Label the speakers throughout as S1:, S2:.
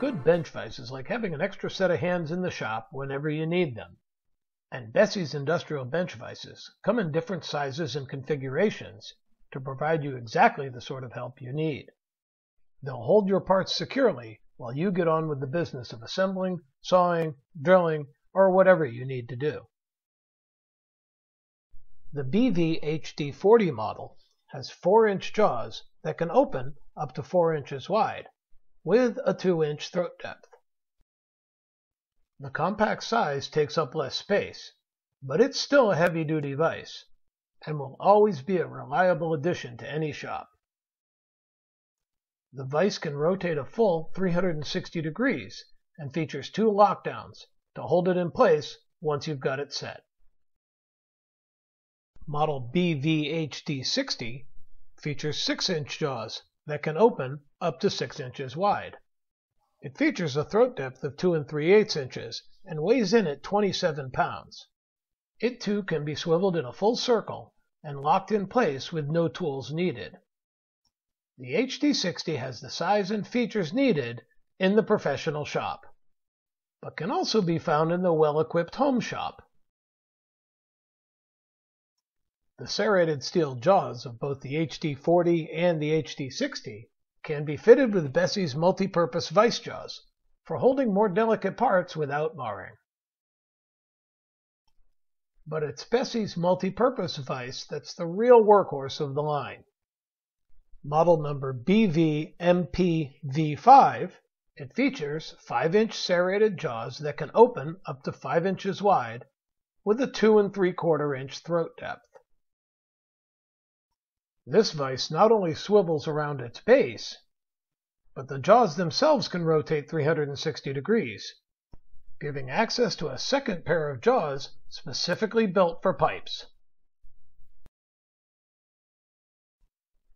S1: good bench vise is like having an extra set of hands in the shop whenever you need them. And BESSEY's industrial bench vises come in different sizes and configurations to provide you exactly the sort of help you need. They'll hold your parts securely while you get on with the business of assembling, sawing, drilling, or whatever you need to do. The BVHD40 model has 4-inch jaws that can open up to 4 inches wide, with a 2-inch throat depth. The compact size takes up less space, but it's still a heavy-duty vise, and will always be a reliable addition to any shop. The vise can rotate a full 360 degrees and features 2 lockdowns to hold it in place once you've got it set. Model BVHD60 features 6-inch jaws that can open up to 6 inches wide. It features a throat depth of 2 3/8 inches and weighs in at 27 pounds. It too can be swiveled in a full circle and locked in place with no tools needed. The HD60 has the size and features needed in the professional shop, but can also be found in the well-equipped home shop. The serrated steel jaws of both the HD40 and the HD60 can be fitted with BESSEY's multi-purpose vise jaws for holding more delicate parts without marring. But it's BESSEY's multi-purpose vise that's the real workhorse of the line. Model number BVMPV5, it features 5-inch serrated jaws that can open up to 5 inches wide with a 2 3/4 inch throat depth. This vise not only swivels around its base, but the jaws themselves can rotate 360 degrees, giving access to a second pair of jaws specifically built for pipes.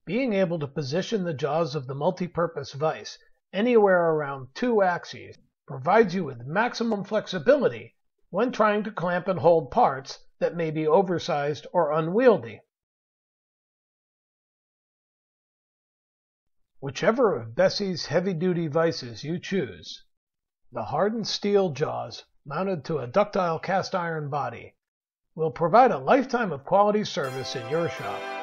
S1: Being able to position the jaws of the multi-purpose vise anywhere around 2 axes provides you with maximum flexibility when trying to clamp and hold parts that may be oversized or unwieldy. Whichever of BESSEY's heavy-duty vises you choose, the hardened steel jaws mounted to a ductile cast iron body will provide a lifetime of quality service in your shop.